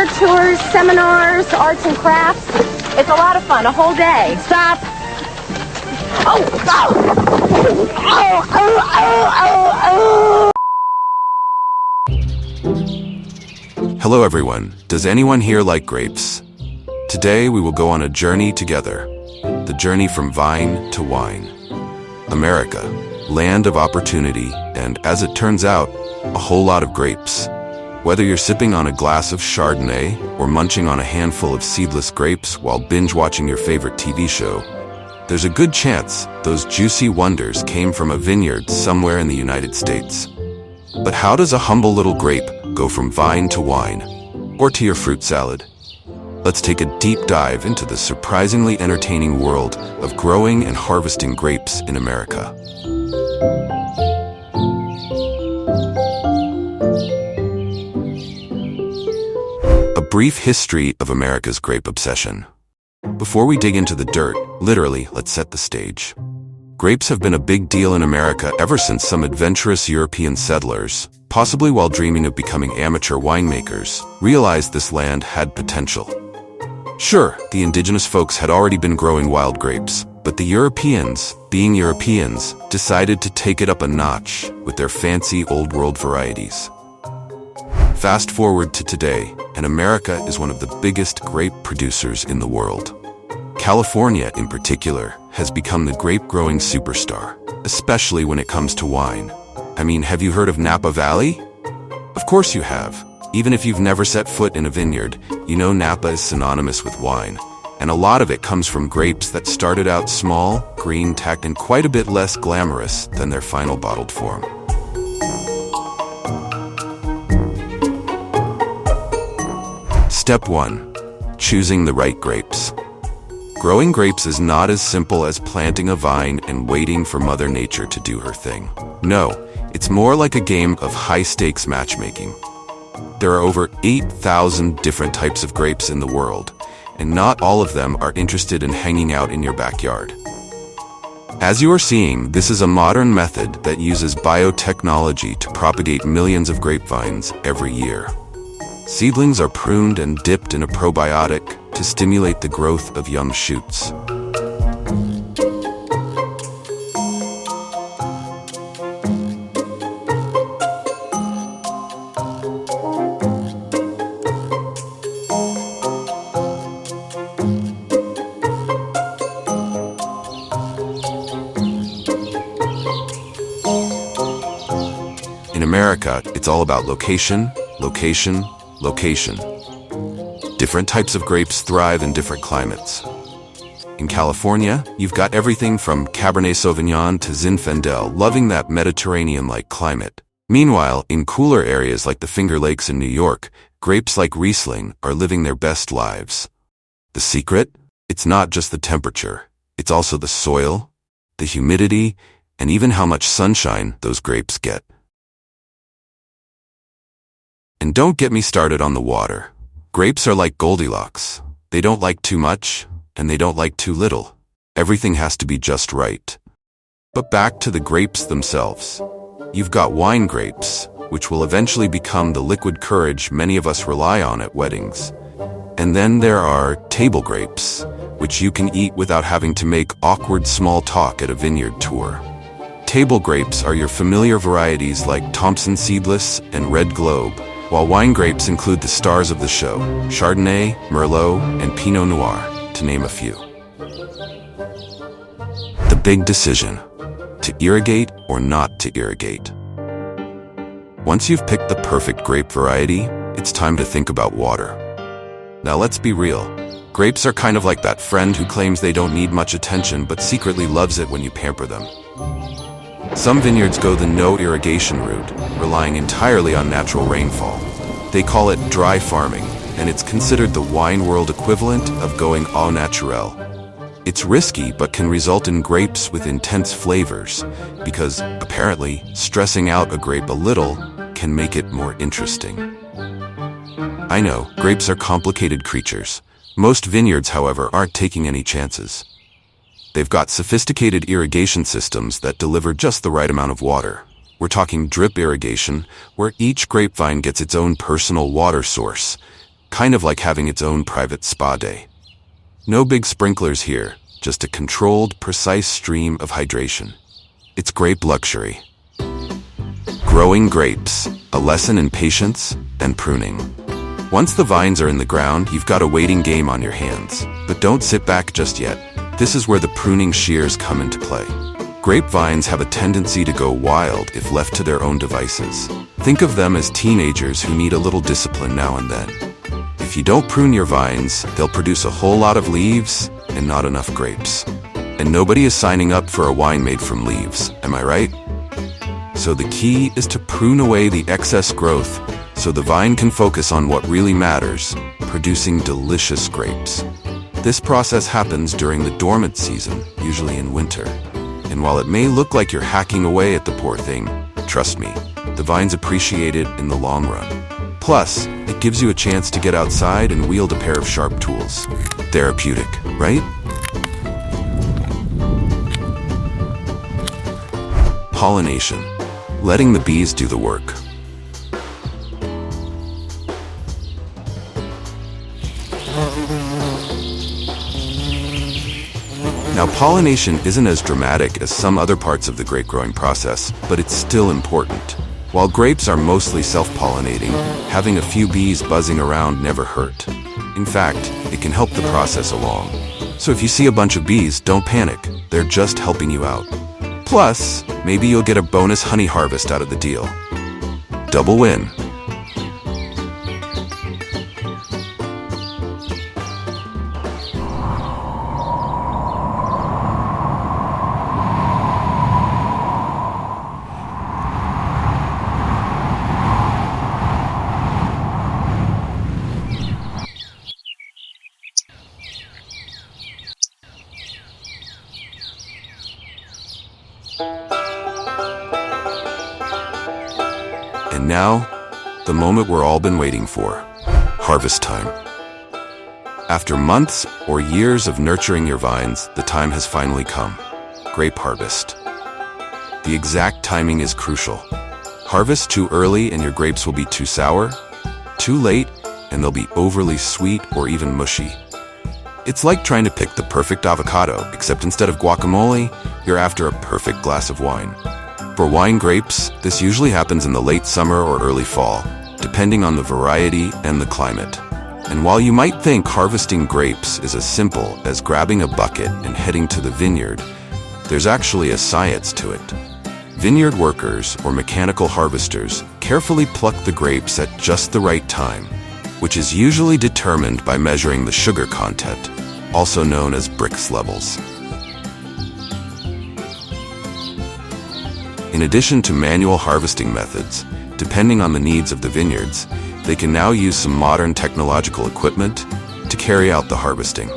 vineyard tours, seminars, arts and crafts. It's a lot of fun, a whole day. Stop. Oh, oh, oh, oh, oh, oh, oh. Hello everyone, does anyone here like grapes? Today we will go on a journey together. The journey from vine to wine. America, land of opportunity, and as it turns out, a whole lot of grapes. Whether you're sipping on a glass of Chardonnay or munching on a handful of seedless grapes while binge-watching your favorite TV show, there's a good chance those juicy wonders came from a vineyard somewhere in the United States. But how does a humble little grape go from vine to wine, or to your fruit salad? Let's take a deep dive into the surprisingly entertaining world of growing and harvesting grapes in America. A brief history of America's grape obsession. Before we dig into the dirt, literally, let's set the stage. Grapes have been a big deal in America ever since some adventurous European settlers, possibly while dreaming of becoming amateur winemakers, realized this land had potential. Sure, the indigenous folks had already been growing wild grapes, but the Europeans, being Europeans, decided to take it up a notch with their fancy old-world varieties. Fast forward to today, and America is one of the biggest grape producers in the world. California, in particular, has become the grape-growing superstar, especially when it comes to wine. I mean, have you heard of Napa Valley? Of course you have. Even if you've never set foot in a vineyard, you know Napa is synonymous with wine. And a lot of it comes from grapes that started out small, green-tacked, and quite a bit less glamorous than their final bottled form. Step 1. Choosing the right grapes. Growing grapes is not as simple as planting a vine and waiting for Mother Nature to do her thing. No, it's more like a game of high-stakes matchmaking. There are over 8,000 different types of grapes in the world, and not all of them are interested in hanging out in your backyard. As you are seeing, this is a modern method that uses biotechnology to propagate millions of grapevines every year. Seedlings are pruned and dipped in a probiotic to stimulate the growth of young shoots. In America, it's all about location, location, location. Different types of grapes thrive in different climates. In California, you've got everything from Cabernet Sauvignon to Zinfandel, loving that Mediterranean-like climate. Meanwhile, in cooler areas like the Finger Lakes in New York, grapes like Riesling are living their best lives. The secret? It's not just the temperature. It's also the soil, the humidity, and even how much sunshine those grapes get. And don't get me started on the water. Grapes are like Goldilocks. They don't like too much, and they don't like too little. Everything has to be just right. But back to the grapes themselves. You've got wine grapes, which will eventually become the liquid courage many of us rely on at weddings. And then there are table grapes, which you can eat without having to make awkward small talk at a vineyard tour. Table grapes are your familiar varieties like Thompson Seedless and Red Globe, while wine grapes include the stars of the show, Chardonnay, Merlot, and Pinot Noir, to name a few. The big decision: to irrigate or not to irrigate. Once you've picked the perfect grape variety, it's time to think about water. Now let's be real. Grapes are kind of like that friend who claims they don't need much attention but secretly loves it when you pamper them. Some vineyards go the no irrigation route, relying entirely on natural rainfall. They call it dry farming, and it's considered the wine world equivalent of going au naturel. It's risky but can result in grapes with intense flavors, because apparently stressing out a grape a little can make it more interesting. I know, grapes are complicated creatures. Most vineyards, however, aren't taking any chances. They've got sophisticated irrigation systems that deliver just the right amount of water. We're talking drip irrigation, where each grapevine gets its own personal water source. kind of like having its own private spa day. No big sprinklers here, just a controlled, precise stream of hydration. It's grape luxury. Growing grapes, a lesson in patience and pruning. Once the vines are in the ground, you've got a waiting game on your hands. But don't sit back just yet. This is where the pruning shears come into play. Grapevines have a tendency to go wild if left to their own devices. Think of them as teenagers who need a little discipline now and then. If you don't prune your vines, they'll produce a whole lot of leaves and not enough grapes. And nobody is signing up for a wine made from leaves, am I right? So the key is to prune away the excess growth so the vine can focus on what really matters, producing delicious grapes. This process happens during the dormant season, usually in winter. And while it may look like you're hacking away at the poor thing, trust me, the vines appreciate it in the long run. Plus, it gives you a chance to get outside and wield a pair of sharp tools. Therapeutic, right? Pollination. Letting the bees do the work. Now, pollination isn't as dramatic as some other parts of the grape growing process, but it's still important. While grapes are mostly self-pollinating, having a few bees buzzing around never hurt. In fact, it can help the process along. So if you see a bunch of bees, don't panic. They're just helping you out. Plus, maybe you'll get a bonus honey harvest out of the deal. Double win. And now, the moment we're all been waiting for. Harvest time. After months or years of nurturing your vines, the time has finally come. Grape harvest. The exact timing is crucial. Harvest too early and your grapes will be too sour. Too late and they'll be overly sweet or even mushy. It's like trying to pick the perfect avocado, except instead of guacamole, you're after a perfect glass of wine. For wine grapes, this usually happens in the late summer or early fall, depending on the variety and the climate. And while you might think harvesting grapes is as simple as grabbing a bucket and heading to the vineyard, there's actually a science to it. Vineyard workers, or mechanical harvesters, carefully pluck the grapes at just the right time, which is usually determined by measuring the sugar content, also known as Brix levels. In addition to manual harvesting methods, depending on the needs of the vineyards, they can now use some modern technological equipment to carry out the harvesting.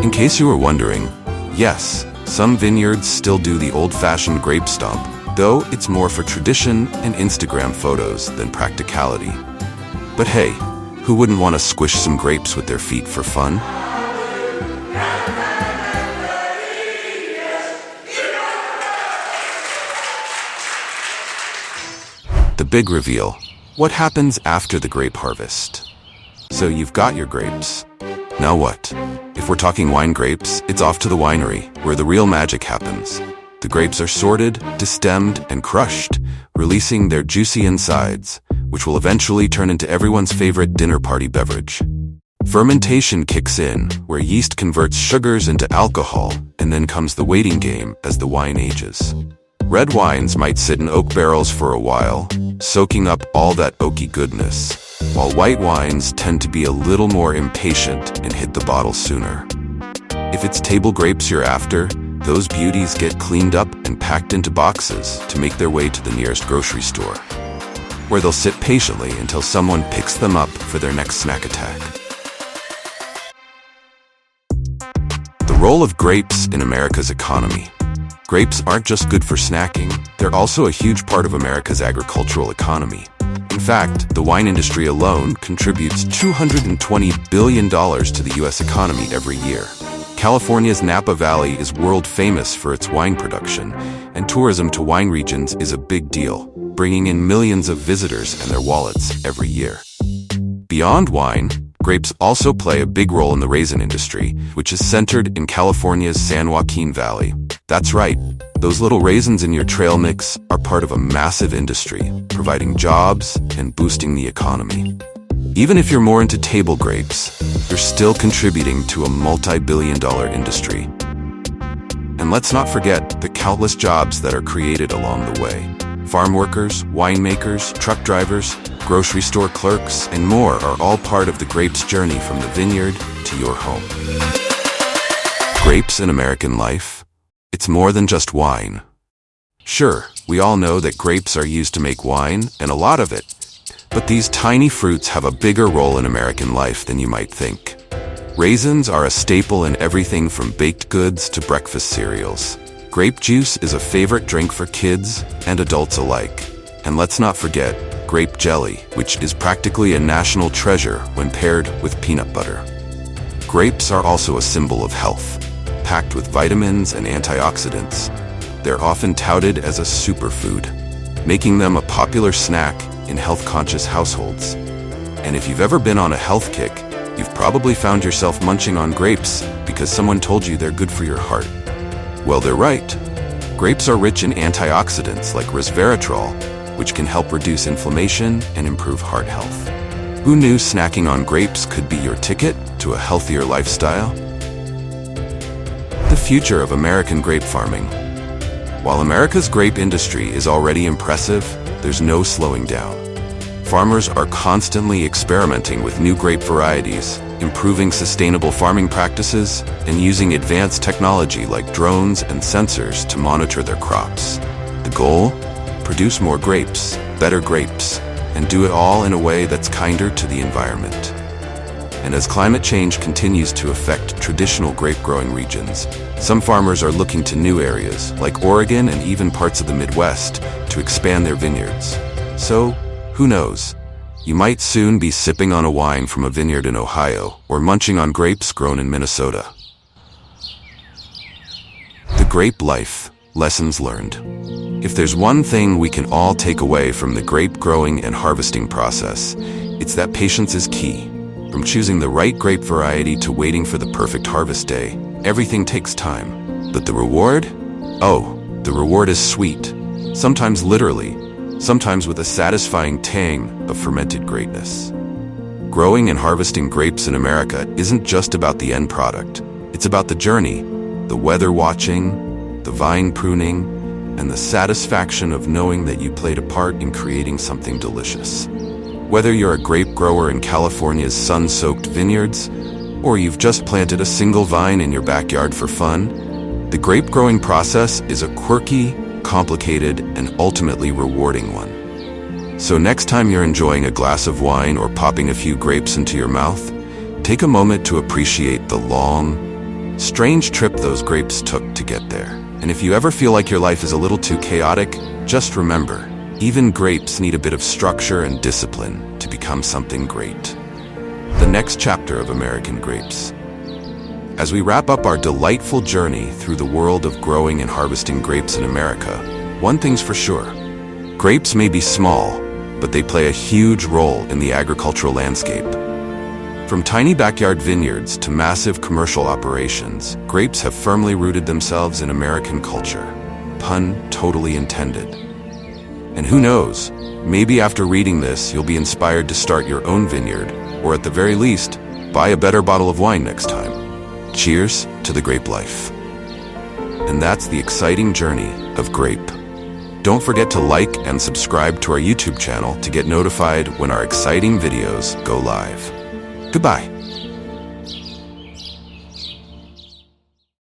In case you were wondering, yes, some vineyards still do the old-fashioned grape stomp, though it's more for tradition and Instagram photos than practicality. But hey, who wouldn't want to squish some grapes with their feet for fun? The big reveal. What happens after the grape harvest? So you've got your grapes. Now what? If we're talking wine grapes, it's off to the winery, where the real magic happens. The grapes are sorted, destemmed, and crushed, releasing their juicy insides, which will eventually turn into everyone's favorite dinner party beverage. Fermentation kicks in, where yeast converts sugars into alcohol, and then comes the waiting game as the wine ages. Red wines might sit in oak barrels for a while, soaking up all that oaky goodness, while white wines tend to be a little more impatient and hit the bottle sooner. If it's table grapes you're after, those beauties get cleaned up and packed into boxes to make their way to the nearest grocery store, where they'll sit patiently until someone picks them up for their next snack attack. role of grapes in America's economy. Grapes aren't just good for snacking, they're also a huge part of America's agricultural economy. In fact, the wine industry alone contributes $220 billion to the U.S. economy every year. California's Napa Valley is world famous for its wine production, and tourism to wine regions is a big deal, bringing in millions of visitors and their wallets every year. Beyond wine, grapes also play a big role in the raisin industry, which is centered in California's San Joaquin Valley. That's right, those little raisins in your trail mix are part of a massive industry, providing jobs and boosting the economy. Even if you're more into table grapes, you're still contributing to a multi-billion-dollar industry. And let's not forget the countless jobs that are created along the way. Farm workers, winemakers, truck drivers, grocery store clerks, and more are all part of the grape's journey from the vineyard to your home. Grapes in American life? It's more than just wine. Sure, we all know that grapes are used to make wine, and a lot of it. But these tiny fruits have a bigger role in American life than you might think. Raisins are a staple in everything from baked goods to breakfast cereals. Grape juice is a favorite drink for kids and adults alike. And let's not forget grape jelly, which is practically a national treasure when paired with peanut butter. Grapes are also a symbol of health. Packed with vitamins and antioxidants, they're often touted as a superfood, making them a popular snack in health-conscious households. And if you've ever been on a health kick, you've probably found yourself munching on grapes because someone told you they're good for your heart. Well, they're right. Grapes are rich in antioxidants like resveratrol, which can help reduce inflammation and improve heart health. Who knew snacking on grapes could be your ticket to a healthier lifestyle? The future of American grape farming. While America's grape industry is already impressive, there's no slowing down. Farmers are constantly experimenting with new grape varieties, improving sustainable farming practices, and using advanced technology like drones and sensors to monitor their crops. The goal? Produce more grapes, better grapes, and do it all in a way that's kinder to the environment. And as climate change continues to affect traditional grape-growing regions, some farmers are looking to new areas, like Oregon and even parts of the Midwest, to expand their vineyards. So, who knows? You might soon be sipping on a wine from a vineyard in Ohio, or munching on grapes grown in Minnesota. The grape life. Lessons learned. If there's one thing we can all take away from the grape growing and harvesting process, it's that patience is key. From choosing the right grape variety to waiting for the perfect harvest day, everything takes time. But the reward? Oh, the reward is sweet. Sometimes literally, sometimes with a satisfying tang of fermented greatness. Growing and harvesting grapes in America isn't just about the end product. It's about the journey, the weather watching, the vine pruning, and the satisfaction of knowing that you played a part in creating something delicious. Whether you're a grape grower in California's sun-soaked vineyards, or you've just planted a single vine in your backyard for fun, the grape growing process is a quirky, complicated, and ultimately rewarding one. So next time you're enjoying a glass of wine or popping a few grapes into your mouth, take a moment to appreciate the long, strange trip those grapes took to get there. And if you ever feel like your life is a little too chaotic, just remember, even grapes need a bit of structure and discipline to become something great. The next chapter of American grapes. As we wrap up our delightful journey through the world of growing and harvesting grapes in America, one thing's for sure. Grapes may be small, but they play a huge role in the agricultural landscape. From tiny backyard vineyards to massive commercial operations, grapes have firmly rooted themselves in American culture. Pun totally intended. And who knows, maybe after reading this, you'll be inspired to start your own vineyard, or at the very least, buy a better bottle of wine next time. Cheers to the grape life. And that's the exciting journey of grape. Don't forget to like and subscribe to our YouTube channel to get notified when our exciting videos go live. Goodbye.